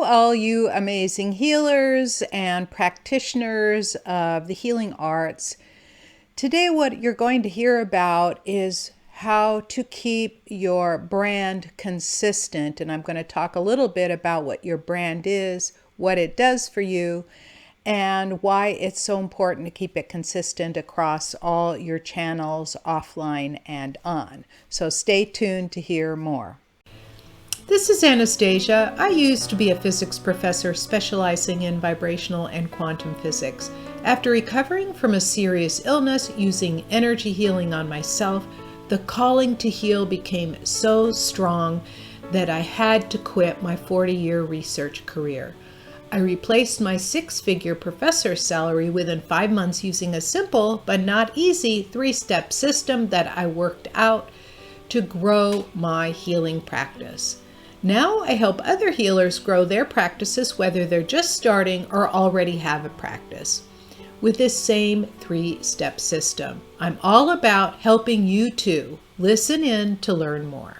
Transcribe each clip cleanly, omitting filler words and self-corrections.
all you amazing healers and practitioners of the healing arts. Today, what you're going to hear about is how to keep your brand consistent. And I'm going to talk a little bit about what your brand is, what it does for you, and why it's so important to keep it consistent across all your channels, offline and on. So stay tuned to hear more. This is Anastasia. I used to be a physics professor specializing in vibrational and quantum physics. After recovering from a serious illness using energy healing on myself, the calling to heal became so strong that I had to quit my 40-year research career. I replaced my 6-figure professor salary within 5 months using a simple but not easy 3-step system that I worked out to grow my healing practice. Now I help other healers grow their practices, whether they're just starting or already have a practice, with this same 3-step system. I'm all about helping you too. Listen in to learn more.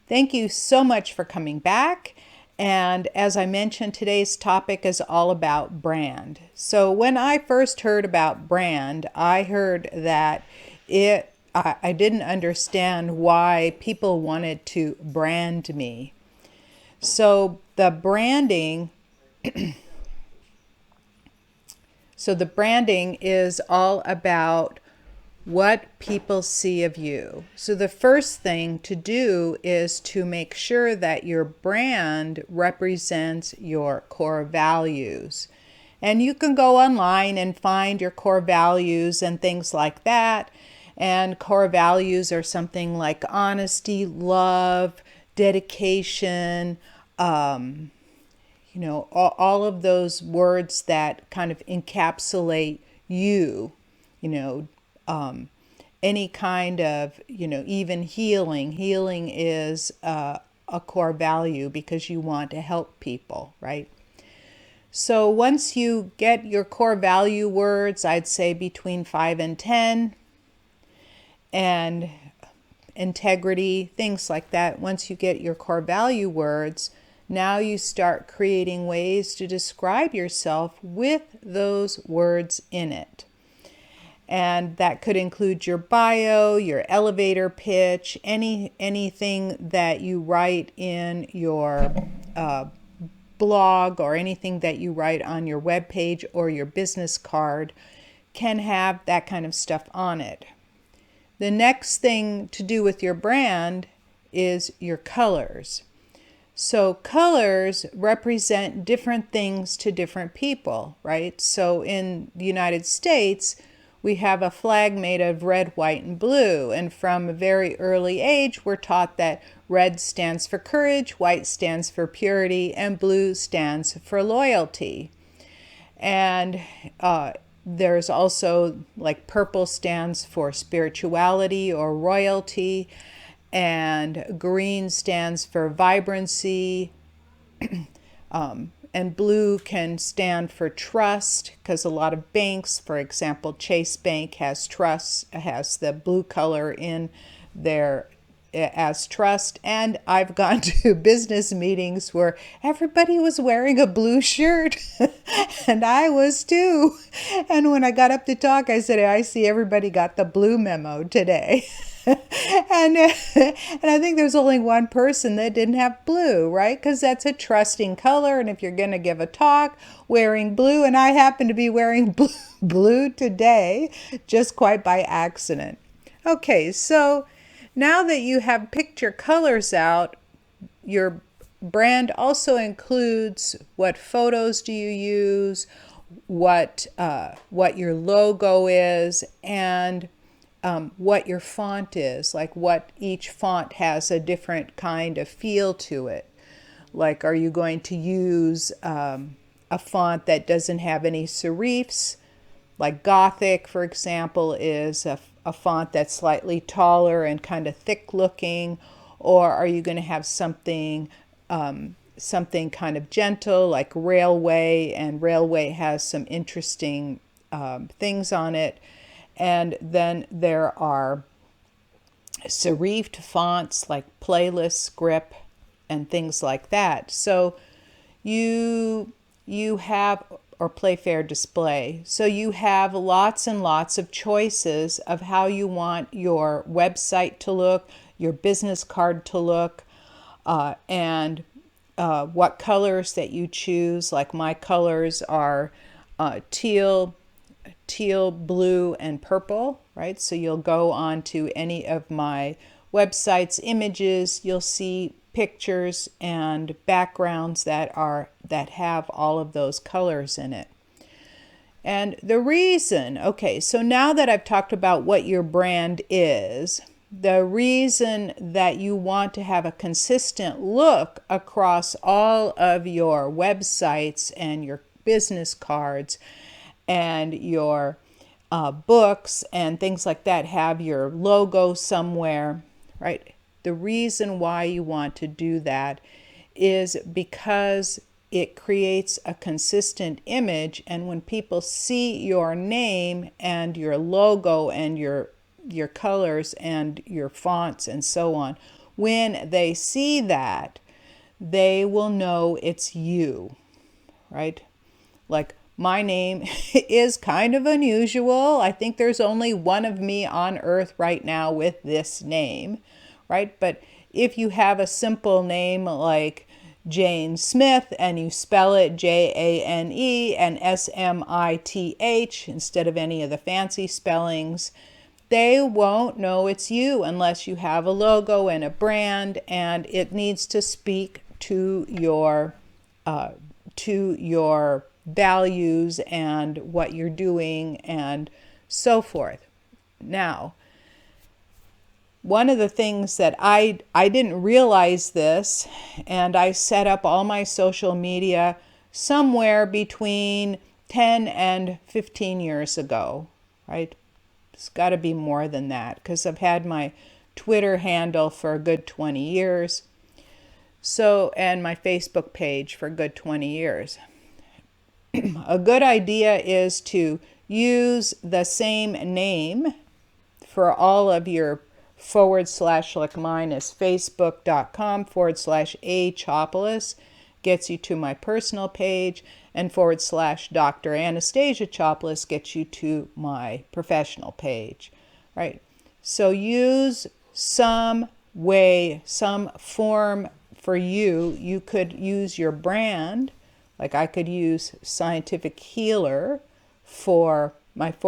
Thank you so much for coming back. And as I mentioned, today's topic is all about brand. So when I first heard about brand, I heard that I didn't understand why people wanted to brand me. So the branding is all about what people see of you. So the first thing to do is to make sure that your brand represents your core values. And you can go online and find your core values and things like that. And core values are something like honesty, love, dedication, all of those words that kind of encapsulate you, any kind of, even healing. Healing is a core value because you want to help people, right? So once you get your core value words, I'd say between 5 and 10, and integrity, things like that. Once you get your core value words, now you start creating ways to describe yourself with those words in it. And that could include your bio, your elevator pitch, anything that you write in your blog or anything that you write on your webpage or your business card can have that kind of stuff on it. The next thing to do with your brand is your colors. So colors represent different things to different people, right? So in the United States, we have a flag made of red, white, and blue. And from a very early age, we're taught that red stands for courage, white stands for purity, and blue stands for loyalty. And there's also, like, purple stands for spirituality or royalty, and green stands for vibrancy, and blue can stand for trust, because a lot of banks, for example, Chase Bank has the blue color in their as trust. And I've gone to business meetings where everybody was wearing a blue shirt and I was too. And when I got up to talk, I said, I see everybody got the blue memo today. and I think there's only one person that didn't have blue, right? Because that's a trusting color. And if you're going to give a talk wearing blue, and I happen to be wearing blue today, just quite by accident. Okay, so now that you have picked your colors out, your brand also includes what photos do you use, what your logo is, and what your font is. Like, what each font has a different kind of feel to it. Like, are you going to use a font that doesn't have any serifs? Like Gothic, for example, is a font that's slightly taller and kind of thick looking. Or are you going to have something kind of gentle, like Railway, and Railway has some interesting things on it. And then there are serifed fonts like Playlist, Script, and things like that. So you have, or play fair display. So you have lots and lots of choices of how you want your website to look, your business card to look, and what colors that you choose. Like my colors are teal, blue, and purple, right? So you'll go on to any of my websites, images, you'll see pictures and backgrounds that have all of those colors in it. And the reason, okay, so now that I've talked about what your brand is, the reason that you want to have a consistent look across all of your websites and your business cards and your books and things like that, have your logo somewhere, right? The reason why you want to do that is because it creates a consistent image, and when people see your name and your logo and your colors and your fonts and so on, when they see that, they will know it's you, right? Like, my name is kind of unusual. I think there's only one of me on earth right now with this name, right? But if you have a simple name like Jane Smith and you spell it Jane and Smith instead of any of the fancy spellings, they won't know it's you unless you have a logo and a brand, and it needs to speak to your values and what you're doing and so forth. Now, one of the things that I didn't realize this, and I set up all my social media somewhere between 10 and 15 years ago, right? It's got to be more than that because I've had my Twitter handle for a good 20 years. So, and my Facebook page for a good 20 years. A good idea is to use the same name for all of your / like mine is facebook.com/a Chopelas, gets you to my personal page, and / Dr. Anastasia Chopelas gets you to my professional page, right? So use some way, some form for you. You could use your brand. Like I could use scientific healer for my /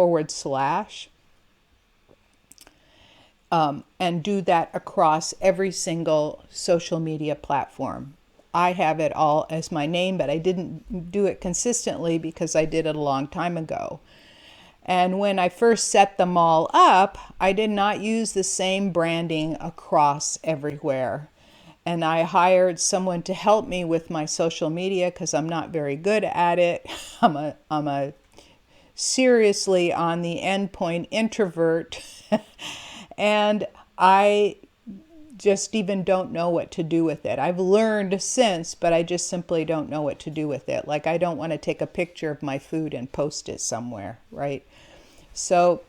and do that across every single social media platform. I have it all as my name, but I didn't do it consistently because I did it a long time ago. And when I first set them all up, I did not use the same branding across everywhere. And I hired someone to help me with my social media because I'm not very good at it. I'm a seriously on the endpoint introvert. And I just even don't know what to do with it. I've learned since, but I just simply don't know what to do with it. Like I don't want to take a picture of my food and post it somewhere, right? So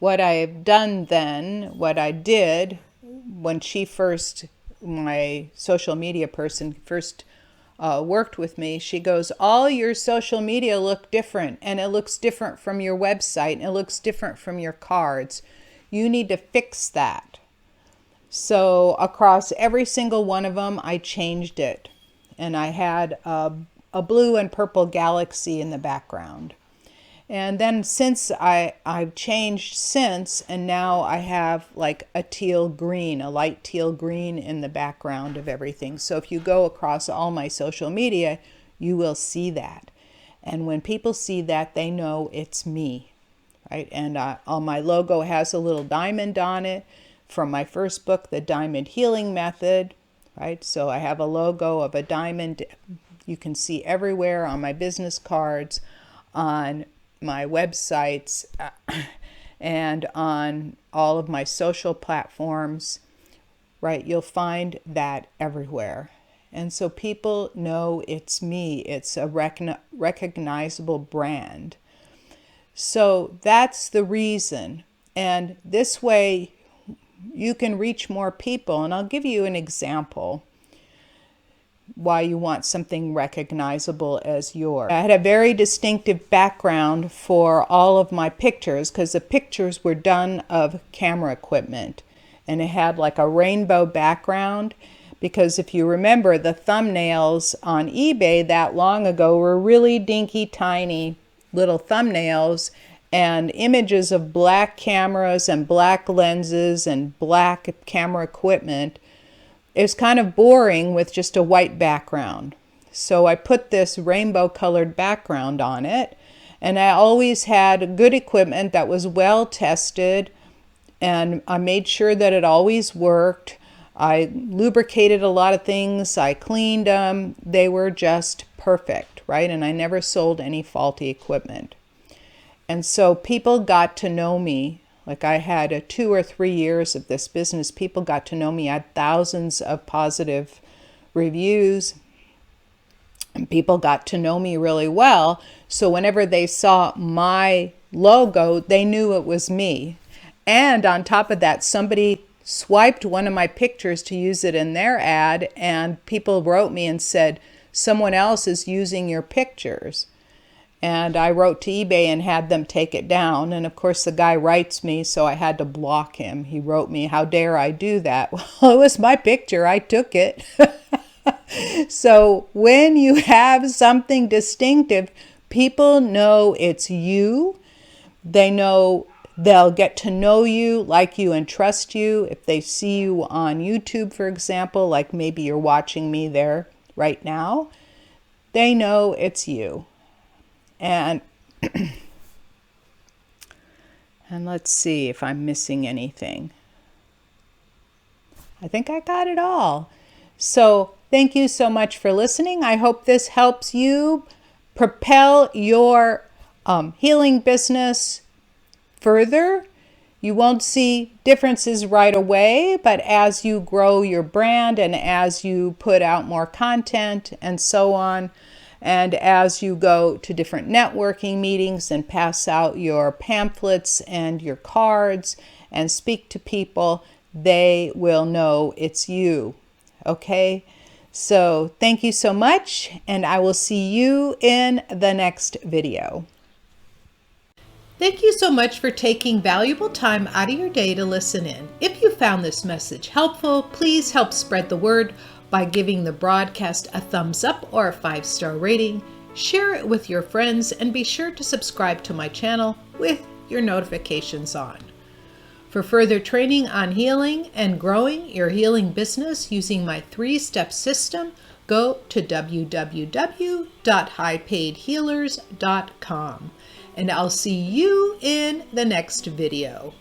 what I've done then, what I did when my social media person first worked with me, she goes, all your social media look different, and it looks different from your website, and it looks different from your cards. You need to fix that. So across every single one of them, I changed it. And I had a blue and purple galaxy in the background. And then since I've changed since, and now I have like a teal green, a light teal green in the background of everything. So if you go across all my social media, you will see that. And when people see that, they know it's me, right? And all my logo has a little diamond on it from my first book, The Diamond Healing Method, right? So I have a logo of a diamond you can see everywhere on my business cards, on my websites, and on all of my social platforms, right? You'll find that everywhere. And so people know it's me. It's a recognizable brand. So that's the reason. And this way, you can reach more people. And I'll give you an example why you want something recognizable as yours. I had a very distinctive background for all of my pictures because the pictures were done of camera equipment, and it had like a rainbow background, because if you remember, the thumbnails on eBay that long ago were really dinky tiny little thumbnails and images of black cameras and black lenses and black camera equipment. It was kind of boring with just a white background. So I put this rainbow colored background on it, and I always had good equipment that was well tested, and I made sure that it always worked. I lubricated a lot of things, I cleaned them, they were just perfect, right? And I never sold any faulty equipment. And so people got to know me. Like I had 2 or 3 years of this business. People got to know me. I had thousands of positive reviews, and people got to know me really well. So whenever they saw my logo, they knew it was me. And on top of that, somebody swiped one of my pictures to use it in their ad, and people wrote me and said, someone else is using your pictures. And I wrote to eBay and had them take it down. And of course, the guy writes me, so I had to block him. He wrote me, how dare I do that? Well, it was my picture. I took it. So when you have something distinctive, people know it's you. They know they'll get to know you, like you, and trust you. If they see you on YouTube, for example, like maybe you're watching me there right now, they know it's you. And let's see if I'm missing anything. I think I got it all. So thank you so much for listening. I hope this helps you propel your healing business further. You won't see differences right away, but as you grow your brand and as you put out more content and so on, and as you go to different networking meetings and pass out your pamphlets and your cards and speak to people, they will know it's you. Okay? So thank you so much, and I will see you in the next video. Thank you so much for taking valuable time out of your day to listen in. If you found this message helpful, please help spread the word by giving the broadcast a thumbs up or a 5-star rating. Share it with your friends, and be sure to subscribe to my channel with your notifications on. For further training on healing and growing your healing business using my 3-step system, go to www.highpaidhealers.com. And I'll see you in the next video.